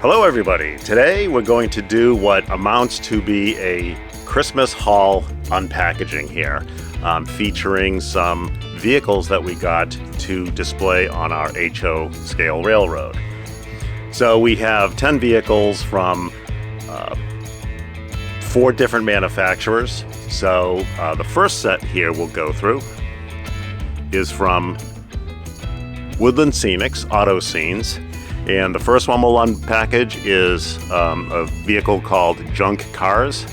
Hello everybody! Today we're going to do what amounts to be a Christmas haul unpackaging here, featuring some vehicles that we got to display on our HO scale railroad. So we have 10 vehicles from 4 different manufacturers. So the first set here we'll go through is from Woodland Scenics Auto Scenes. And the first one we'll unpackage is a vehicle called Junk Cars.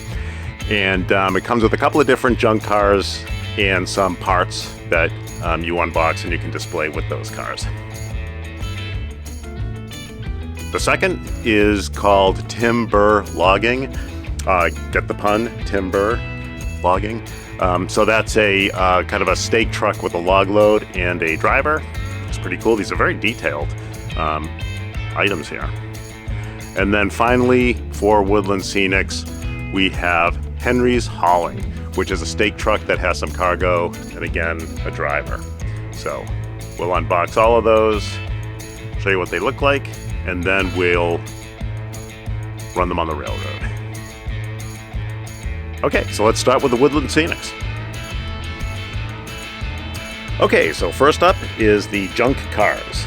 And it comes with a couple of different junk cars and some parts that you unbox and you can display with those cars. The second is called Timber Logging. Get the pun, timber logging. So that's a kind of a stake truck with a log load and a driver. It's pretty cool. These are very detailed items here. And then finally, for Woodland Scenics, we have Henry's Hauling, which is a stake truck that has some cargo and again, a driver. So we'll unbox all of those, show you what they look like, and then we'll run them on the railroad. Okay, so let's start with the Woodland Scenics. Okay, so first up is the Junk Cars.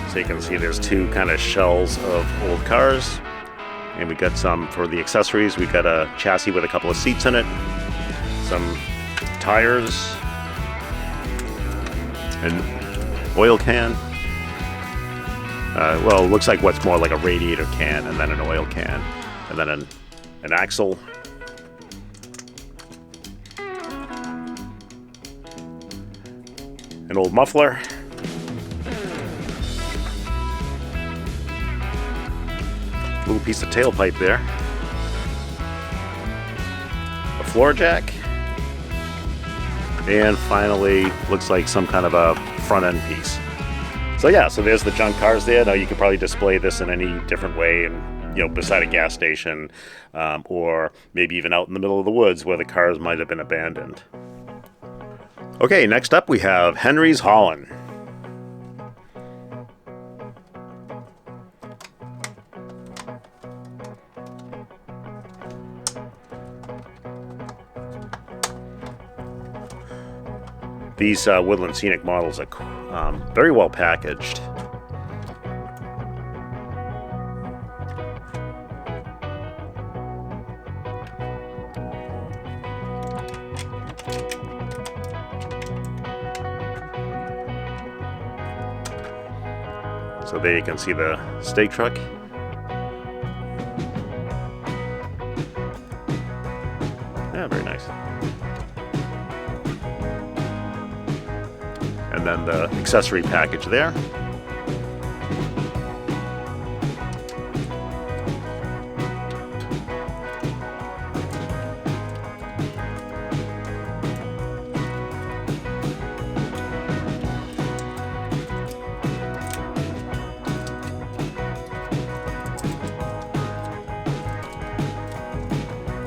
So you can see there's 2 kind of shells of old cars, and we got some for the accessories. We got a chassis with a couple of seats in it, some tires, an oil can. Well, it looks like what's more like a radiator can, and then an oil can, and then an axle. An old muffler. Little piece of tailpipe there. A floor jack. And finally, looks like some kind of a front end piece. So yeah, so there's the junk cars there. Now you could probably display this in any different way, and beside a gas station, or maybe even out in the middle of the woods where the cars might have been abandoned. Okay, next up we have Henry's Hauling. These Woodland Scenic models are very well packaged. So there you can see the stake truck. Yeah, very nice. And then the accessory package there.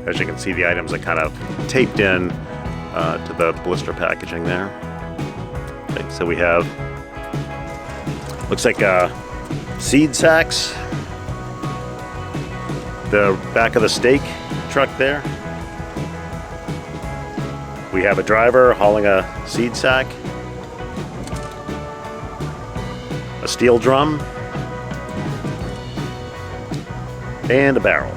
As you can see, the items are kind of taped in to the blister packaging there. Okay, so we have, looks like seed sacks, the back of the stake truck there. We have a driver hauling a seed sack, a steel drum, and a barrel.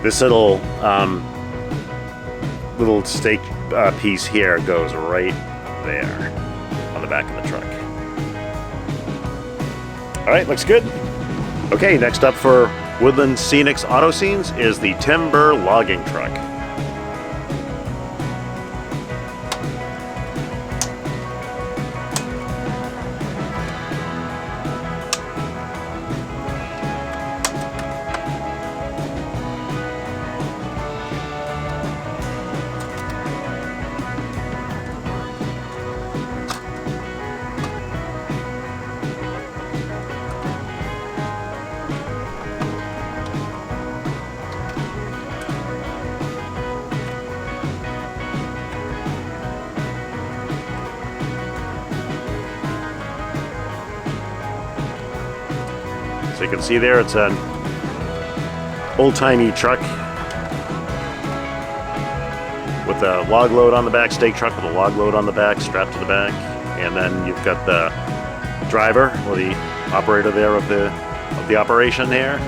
This little stake piece here goes right there on the back of the truck. All right, looks good. Okay, next up for Woodland Scenics Auto Scenes is the timber logging truck. So you can see there, it's an old-timey truck with a log load on the back, stake truck with a log load on the back, strapped to the back, and then you've got the driver or the operator there of the operation there.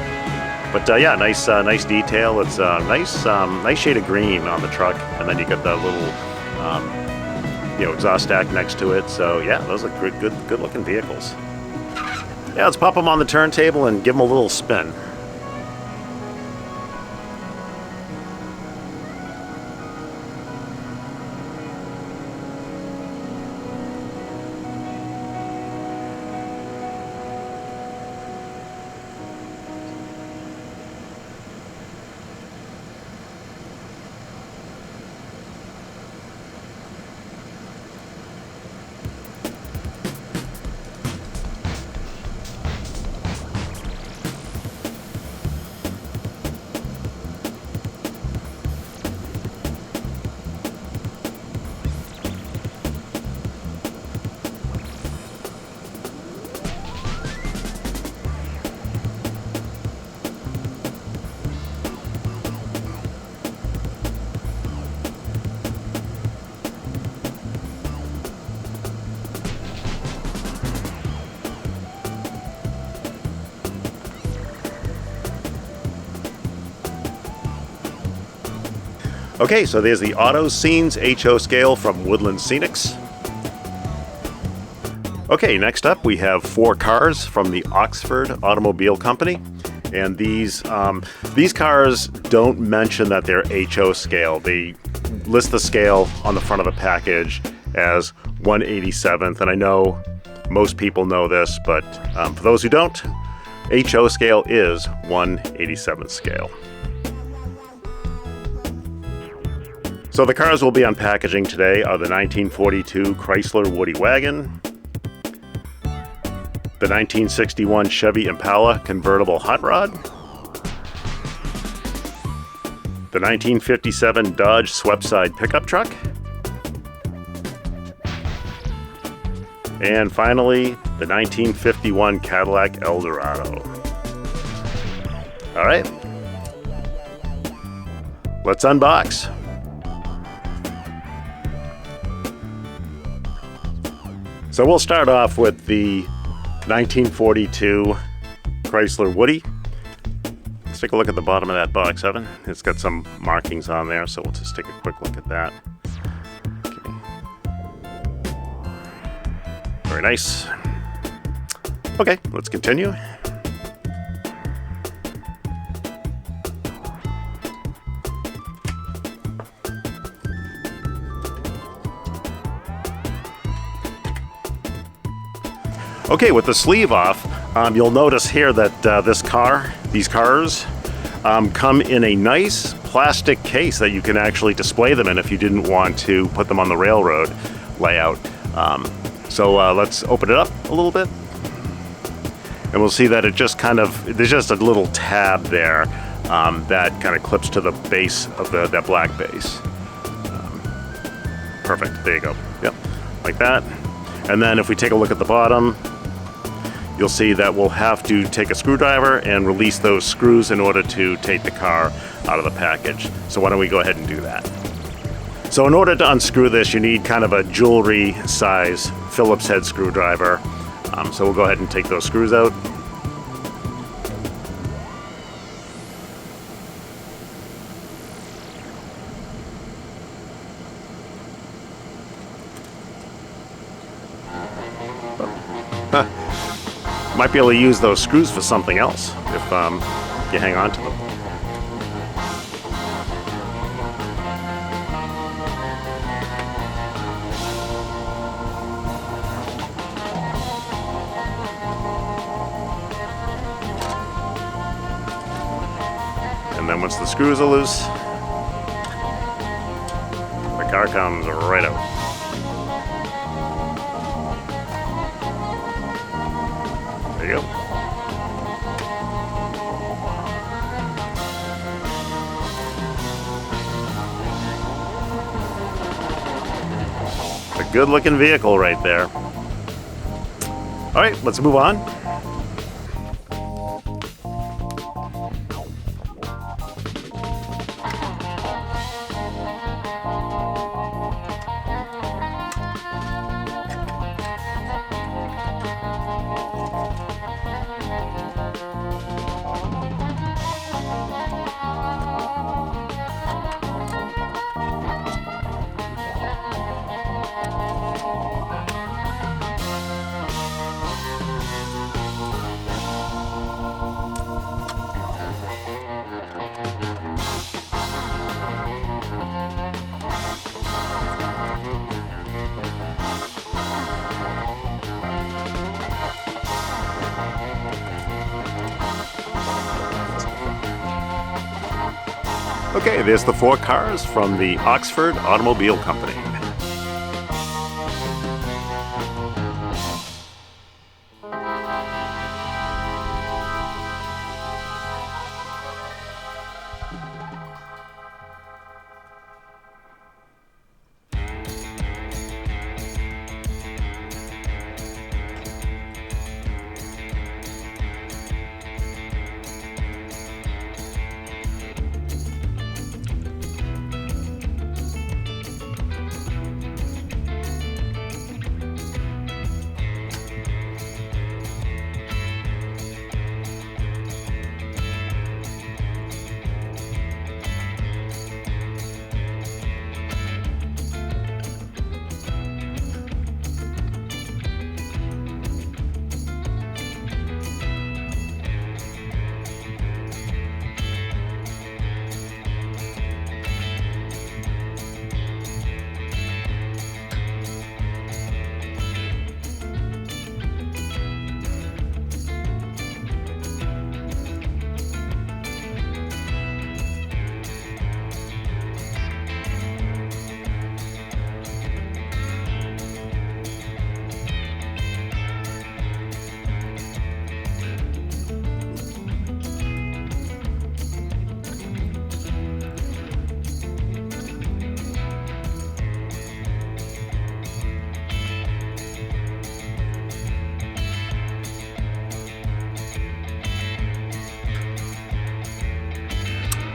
But yeah, nice detail. It's a nice shade of green on the truck, and then you got the little exhaust stack next to it. So yeah, those are good looking vehicles. Yeah, let's pop them on the turntable and give them a little spin. Okay, so there's the Auto Scenes HO scale from Woodland Scenics. Okay, next up we have 4 cars from the Oxford Automobile Company. And these cars don't mention that they're HO scale. They list the scale on the front of the package as 1/87th. And I know most people know this, but for those who don't, HO scale is 1/87th scale. So the cars we'll be unpackaging today are the 1942 Chrysler Woody Wagon, the 1961 Chevy Impala convertible hot rod, the 1957 Dodge swept-side pickup truck, and finally the 1951 Cadillac Eldorado. All right, let's unbox. So we'll start off with the 1942 Chrysler Woody. Let's take a look at the bottom of that box, Evan. It's got some markings on there, so we'll just take a quick look at that. Okay. Very nice. Okay, let's continue. Okay, with the sleeve off, you'll notice here that these cars come in a nice plastic case that you can actually display them in if you didn't want to put them on the railroad layout. So let's open it up a little bit. And we'll see that there's just a little tab there that kind of clips to the base of that black base. Perfect, there you go. Yep, like that. And then if we take a look at the bottom, you'll see that we'll have to take a screwdriver and release those screws in order to take the car out of the package. So why don't we go ahead and do that. So in order to unscrew this, you need kind of a jewelry size Phillips head screwdriver. So we'll go ahead and take those screws out. Might be able to use those screws for something else if you hang on to them. And then once the screws are loose, the car comes right out. There you go. A good looking vehicle right there. All right, let's move on. Okay, there's the 4 cars from the Oxford Automobile Company.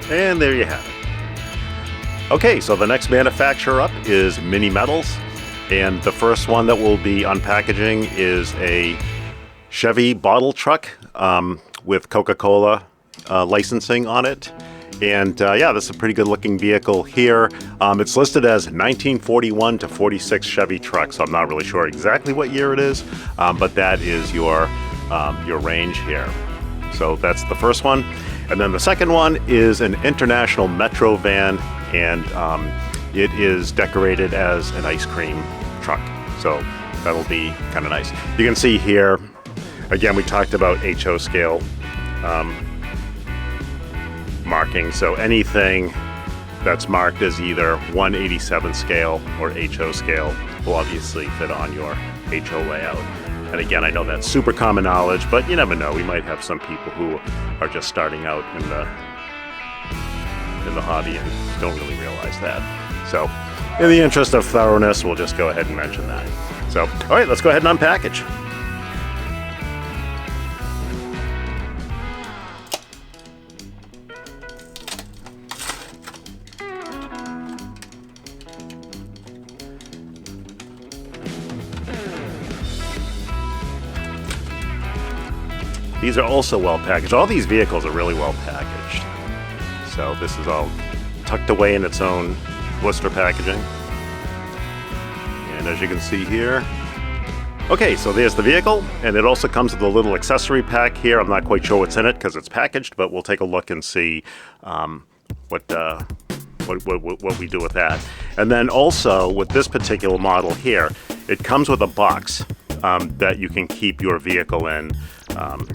And there you have it. Okay, so the next manufacturer up is Mini Metals, and the first one that we'll be unpackaging is a Chevy bottle truck with Coca-Cola licensing on it. And yeah, this is a pretty good looking vehicle here. It's listed as 1941 to 46 Chevy truck, so I'm not really sure exactly what year it is, but that is your range here. So that's the first one. And then the second one is an International Metro van, and it is decorated as an ice cream truck. So that'll be kind of nice. You can see here, again, we talked about HO scale marking. So anything that's marked as either 1/87 scale or HO scale will obviously fit on your HO layout. And again, I know that's super common knowledge, but you never know. We might have some people who are just starting out in the hobby and don't really realize that. So in the interest of thoroughness, we'll just go ahead and mention that. So, all right, let's go ahead and unpackage. These are also well packaged. All these vehicles are really well packaged. So this is all tucked away in its own blister packaging. And as you can see here, Okay, so there's the vehicle, and it also comes with a little accessory pack here. I'm not quite sure what's in it because it's packaged, but we'll take a look and see what we do with that. And then also with this particular model here, it comes with a box that you can keep your vehicle in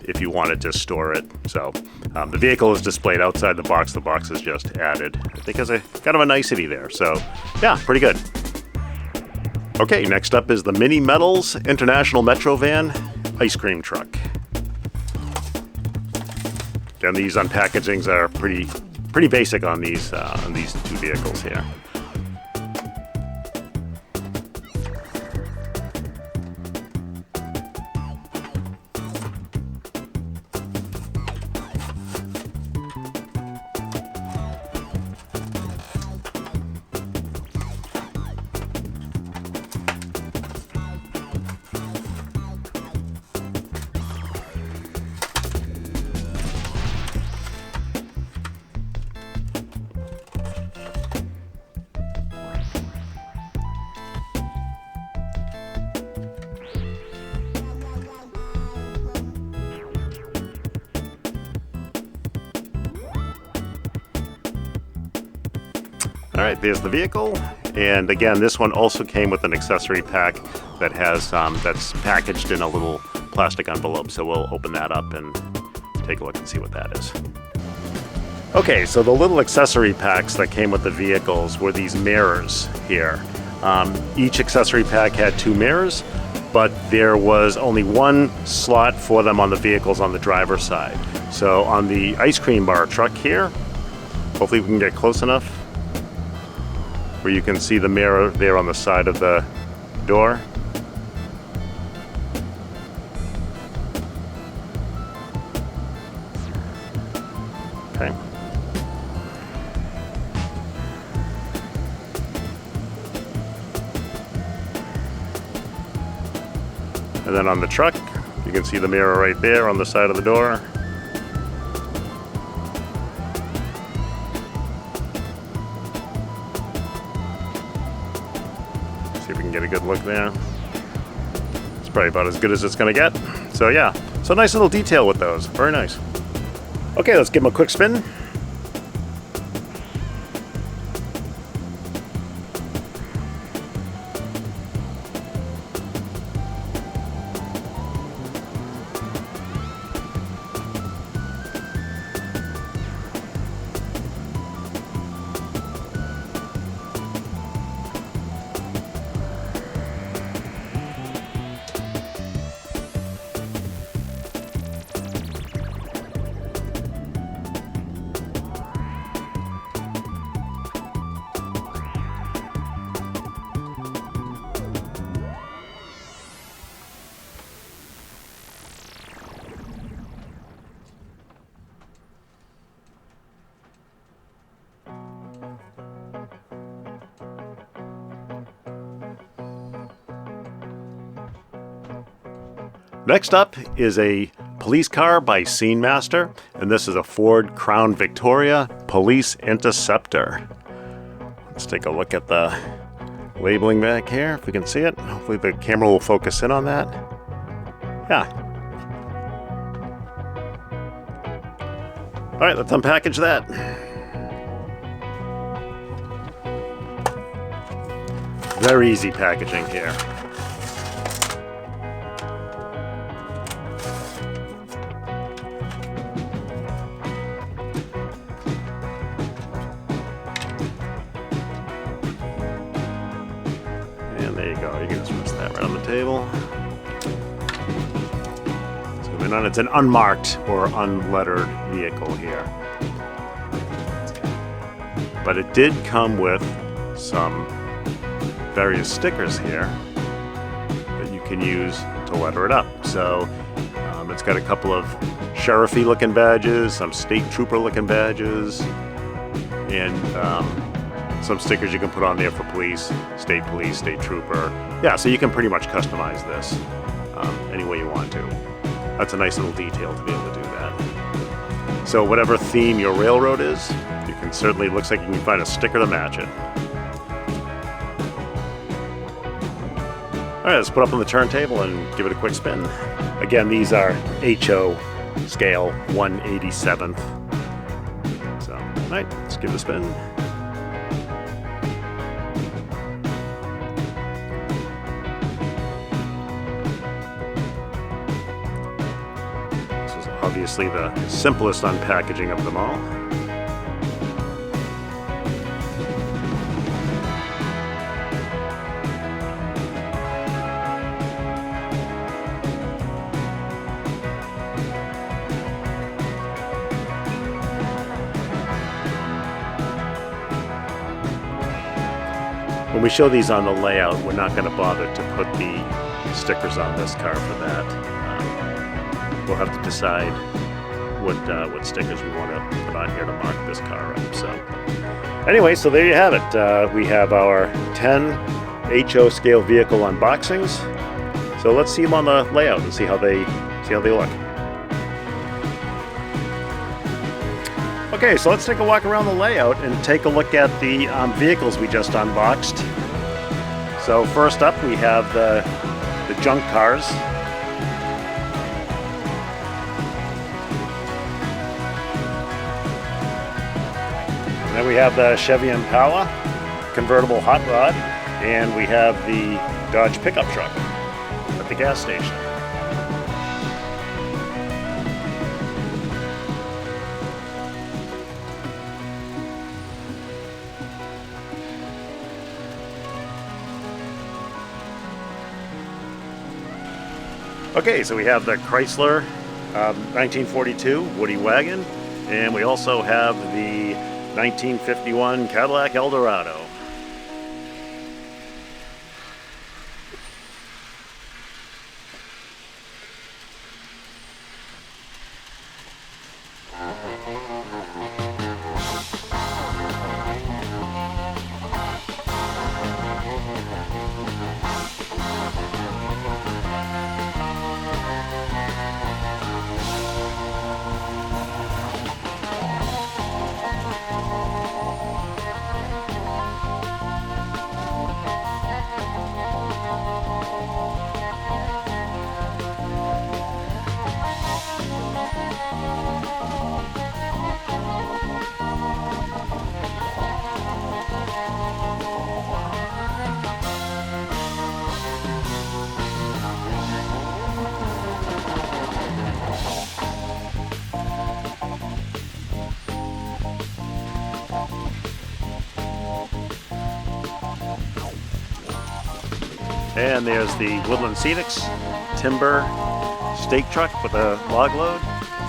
if you wanted to store it. So the vehicle is displayed outside the box. The box is just added, I think, as a kind of a nicety there. So yeah, pretty good. Okay, next up is the Mini Metals International Metro Van ice cream truck. And these unpackagings are pretty basic on these two vehicles here. All right, there's the vehicle, and again, this one also came with an accessory pack that has that's packaged in a little plastic envelope. So we'll open that up and take a look and see what that is. Okay, so the little accessory packs that came with the vehicles were these mirrors here. Each accessory pack had 2 mirrors, but there was only 1 slot for them on the vehicles on the driver's side. So on the ice cream bar truck here, hopefully we can get close enough where you can see the mirror there on the side of the door. Okay. And then on the truck, you can see the mirror right there on the side of the door. See if we can get a good look there. It's probably about as good as it's gonna get. So yeah, so nice little detail with those, very nice. Okay, let's give them a quick spin. Next up is a police car by Scene Master, and this is a Ford Crown Victoria Police Interceptor. Let's take a look at the labeling back here, if we can see it. Hopefully the camera will focus in on that. Yeah. All right, let's unpackage that. Very easy packaging here. There you go, you can just rest that right on the table. So we're on, it's an unmarked or unlettered vehicle here. But it did come with some various stickers here that you can use to letter it up. So it's got a couple of sheriffy looking badges, some state trooper looking badges, and some stickers you can put on there for police, state trooper. Yeah, so you can pretty much customize this any way you want to. That's a nice little detail to be able to do that. So whatever theme your railroad is, you can certainly, looks like you can find a sticker to match it. All right, let's put up on the turntable and give it a quick spin. Again, these are HO scale 1/87th. So, all right, let's give it a spin. This is obviously the simplest unpackaging of them all. When we show these on the layout, we're not going to bother to put the stickers on this car for that. We'll have to decide what stickers we want to put on here to mark this car up. So, anyway, so there you have it. We have our 10 HO scale vehicle unboxings. So let's see them on the layout and see how they look. Okay, so let's take a walk around the layout and take a look at the vehicles we just unboxed. So first up, we have the junk cars. And then we have the Chevy Impala, convertible hot rod, and we have the Dodge pickup truck at the gas station. Okay, so we have the Chrysler 1942 Woody wagon, and we also have the 1951 Cadillac Eldorado. And there's the Woodland Scenics timber stake truck with a log load,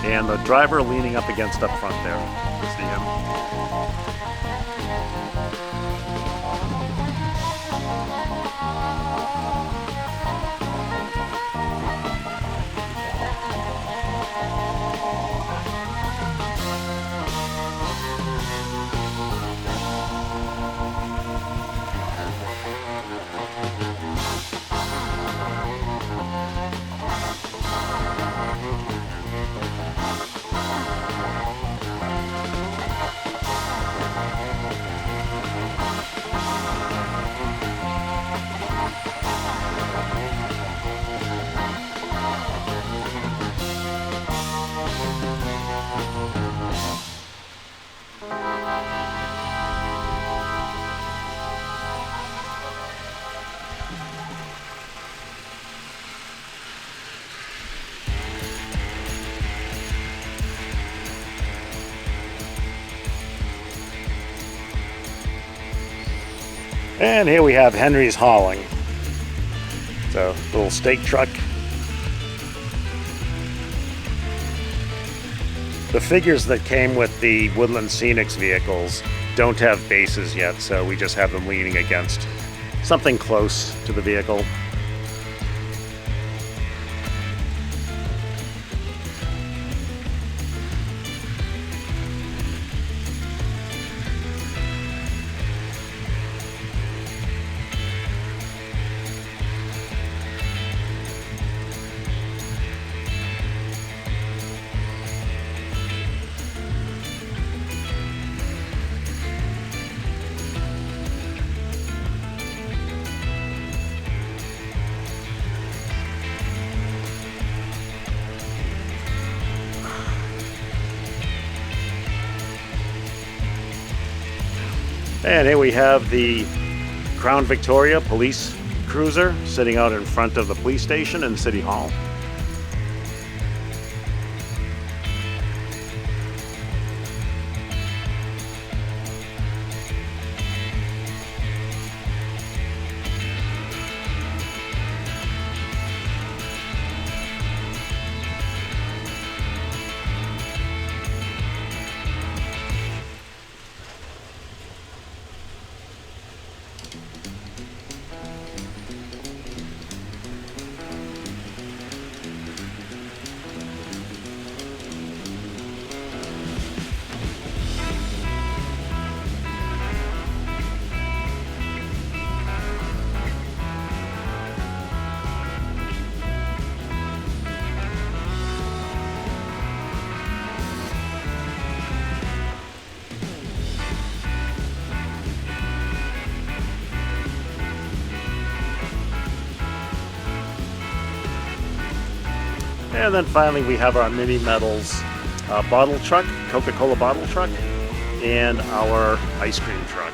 and the driver leaning up against up front there. See him. And here we have Henry's Hauling. So, little stake truck. The figures that came with the Woodland Scenics vehicles don't have bases yet, so we just have them leaning against something close to the vehicle. And here we have the Crown Victoria police cruiser sitting out in front of the police station and City Hall. And then finally we have our Mini Metals bottle truck, Coca-Cola bottle truck, and our ice cream truck.